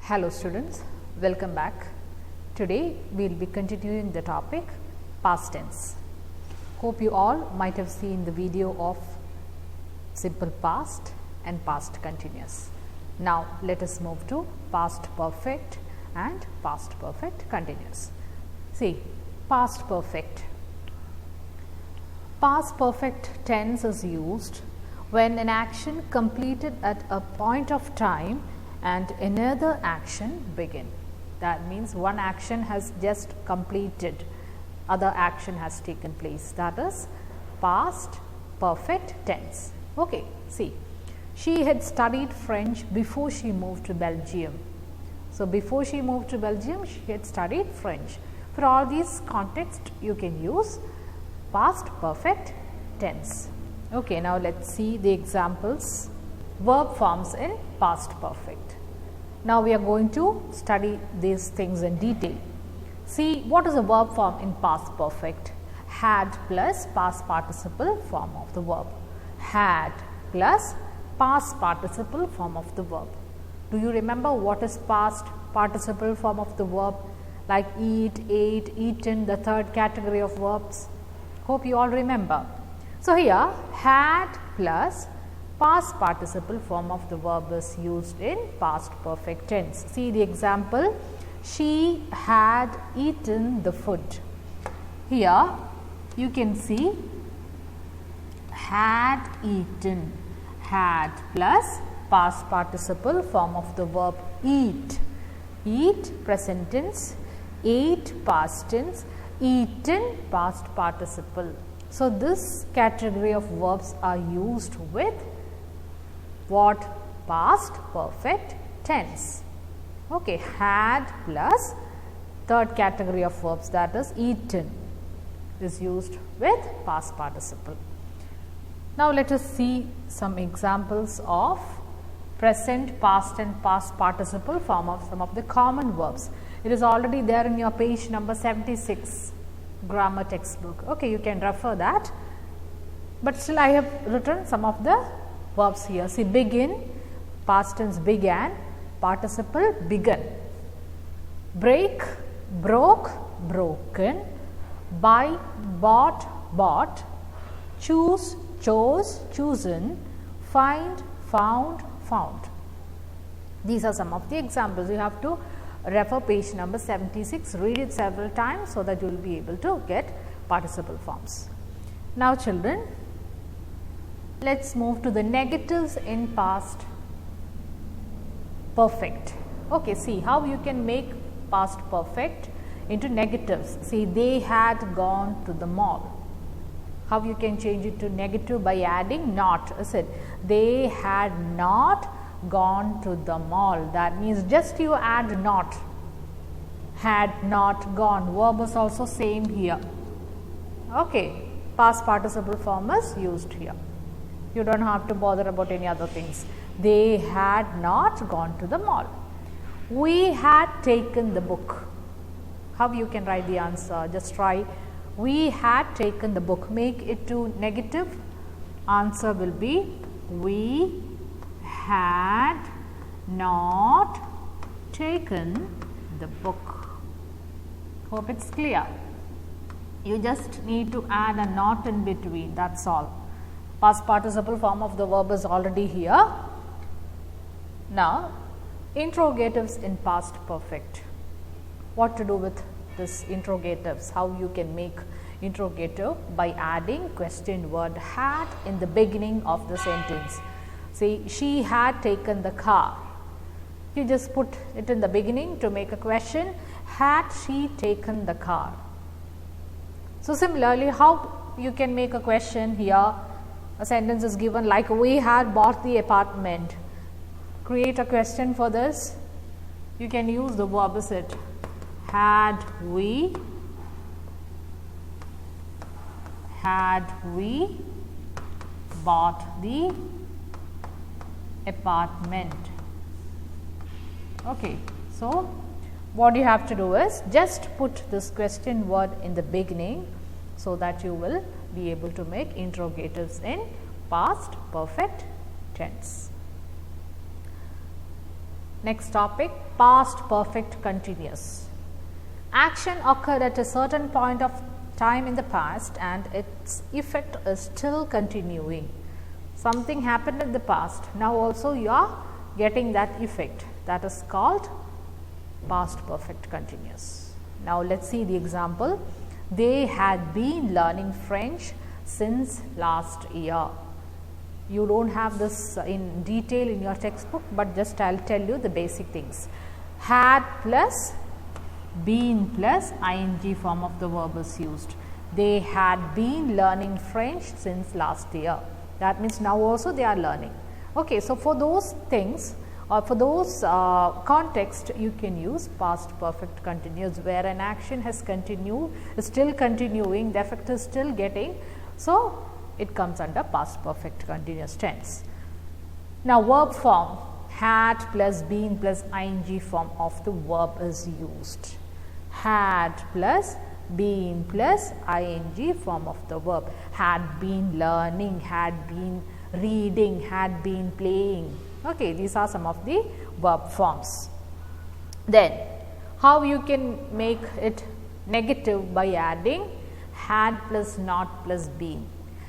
Hello students, welcome back. Today we will be continuing the topic past tense. Hope you all might have seen the video of simple past and past continuous. Now let us move to past perfect and past perfect continuous. See, past perfect. Past perfect tense is used when an action completed at a point of time and another action begin. That means one action has just completed, other action has taken place. That is past perfect tense. Okay, see, she had studied French before she moved to Belgium. So, before she moved to Belgium, she had studied French. For all these contexts, you can use past perfect tense. Okay, now let us see the examples. Verb forms in past perfect. Now we are going to study these things in detail. See, what is a verb form in past perfect? Had plus past participle form of the verb. Had plus past participle form of the verb. Do you remember what is past participle form of the verb? Like eat, ate, eaten, the third category of verbs. Hope you all remember. So here, had plus past participle form of the verb is used in past perfect tense. See the example, she had eaten the food. Here you can see had eaten, had plus past participle form of the verb eat. Eat present tense, ate past tense, eaten past participle. So this category of verbs are used with what? Past perfect tense. Okay, had plus third category of verbs, that is eaten, is used with past participle. Now let us see some examples of present, past and past participle form of some of the common verbs. It is already there in your page number 76 grammar textbook. Okay, you can refer that, but still I have written some of the verbs here. See, begin, past tense began, participle begun. Break, broke, broken. Buy, bought, bought. Choose, chose, chosen. Find, found, found. These are some of the examples. You have to refer page number 76, read it several times so that you will be able to get participle forms. Now children, let us move to the negatives in past perfect. Okay, see how you can make past perfect into negatives. See, they had gone to the mall. How you can change it to negative? By adding not, is it? They had not gone to the mall. That means just you add not. Had not gone. Verb is also same here. Okay, past participle form is used here. You don't have to bother about any other things. They had not gone to the mall. We had taken the book. How you can write the answer? Just try. We had taken the book. Make it to negative. Answer will be we had not taken the book. Hope it's clear. You just need to add a not in between. That's all. Past participle form of the verb is already here. Now, interrogatives in past perfect. What to do with this interrogatives? How you can make interrogative? By adding question word had in the beginning of the sentence. See, she had taken the car. You just put it in the beginning to make a question. Had she taken the car? So, similarly, how you can make a question here? A sentence is given like we had bought the apartment. Create a question for this. You can use the verb is it. Had we bought the apartment? Okay, so what you have to do is just put this question word in the beginning so that you will be able to make interrogatives in past perfect tense. Next topic, past perfect continuous. Action occurred at a certain point of time in the past and its effect is still continuing. Something happened in the past, now also you are getting that effect, that is called past perfect continuous. Now, let us see the example. They had been learning French since last year. You do not have this in detail in your textbook, but just I will tell you the basic things. Had plus been plus ing form of the verb is used. They had been learning French since last year. That means now also they are learning. Okay, so for those things or for those context, you can use past perfect continuous where an action has continued, is still continuing, the effect is still getting. So, it comes under past perfect continuous tense. Now, verb form, had plus been plus ing form of the verb is used. Had plus been plus ing form of the verb. Had been learning, had been reading, had been playing. Okay, these are some of the verb forms. Then, how you can make it negative by adding had plus not plus been.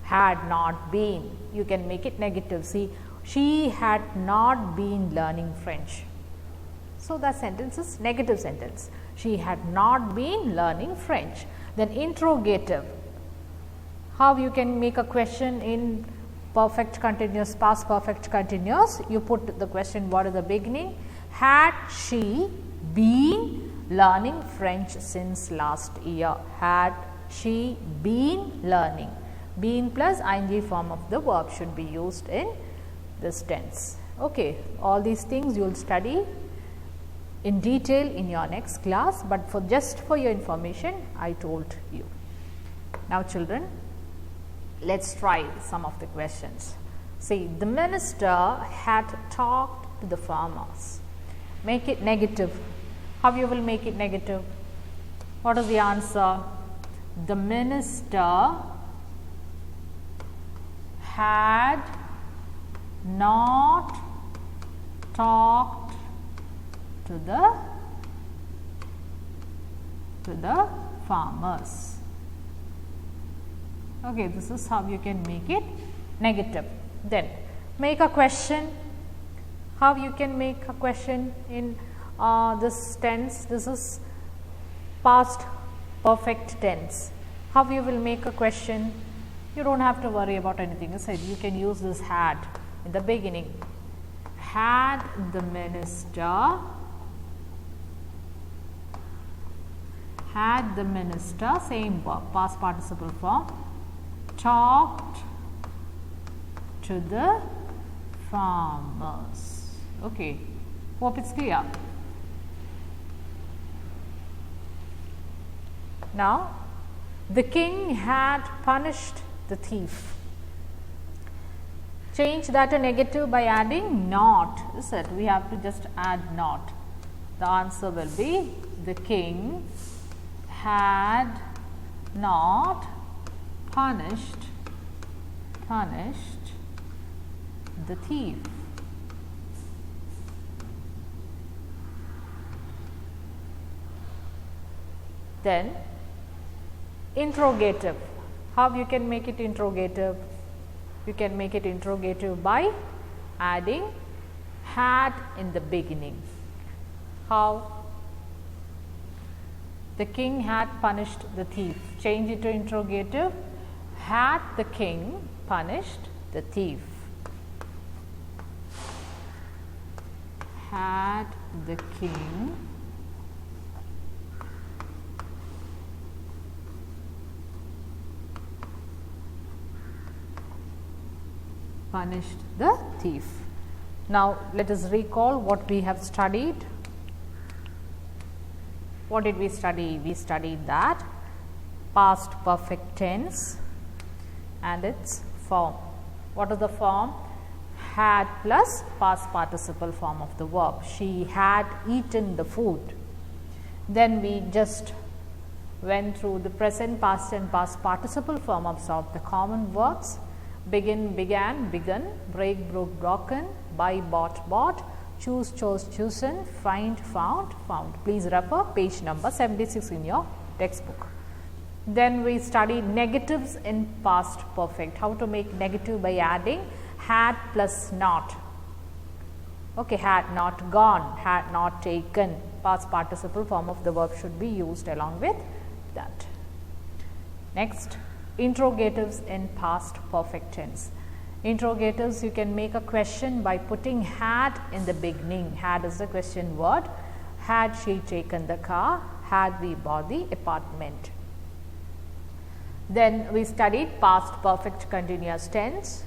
Had not been, you can make it negative. See, she had not been learning French. So, the sentence is negative sentence. She had not been learning French. Then interrogative. How you can make a question in perfect continuous, past perfect continuous? You put the question what is the beginning. Had she been learning French since last year? Had she been learning? Been plus ing form of the verb should be used in this tense. Okay, all these things you will study in detail in your next class, but for just for your information I told you. Now children, let us try some of the questions. See, the minister had talked to the farmers. Make it negative. How you will make it negative? What is the answer? The minister had not talked to the farmers. Okay, this is how you can make it negative. Then make a question. How you can make a question in this tense? This is past perfect tense. How you will make a question? You don't have to worry about anything. I said you can use this had in the beginning. Had the minister same verb, past participle form, talked to the farmers. Okay, hope it's clear. Now, the king had punished the thief. Change that to negative by adding not, is it? We have to just add not. The answer will be the king had not punished the thief. Then interrogative. How you can make it interrogative? You can make it interrogative by adding had in the beginning. How? The king had punished the thief. Change it to interrogative. Had the king punished the thief? Had the king punished the thief? Now, let us recall what we have studied. What did we study? We studied that past perfect tense and its form. What is the form? Had plus past participle form of the verb. She had eaten the food. Then we just went through the present, past and past participle form of the common verbs. Begin, began, begun, break, broke, broken, buy, bought, bought, choose, chose, chosen, find, found, found. Please refer page number 76 in your textbook. Then we study negatives in past perfect. How to make negative by adding had plus not. Okay, had not gone, had not taken. Past participle form of the verb should be used along with that. Next, interrogatives in past perfect tense. Interrogatives, you can make a question by putting had in the beginning. Had is the question word. Had she taken the car? Had we bought the apartment? Then we studied past perfect continuous tense.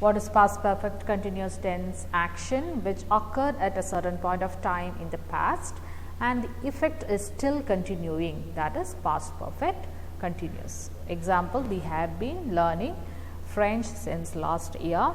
What is past perfect continuous tense? Action which occurred at a certain point of time in the past and the effect is still continuing, that is past perfect continuous. Example, we have been learning French since last year.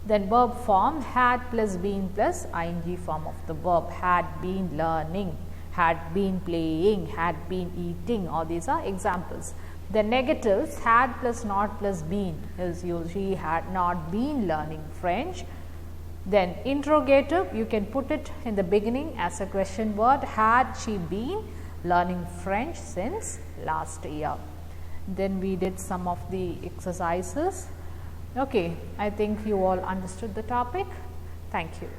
Then verb form, had plus been plus ing form of the verb. Had been learning, had been playing, had been eating. All these are examples. The negatives, had plus not plus been is used. She had not been learning French. Then interrogative, you can put it in the beginning as a question word. Had she been learning French since last year? Then we did some of the exercises. Okay, I think you all understood the topic. Thank you.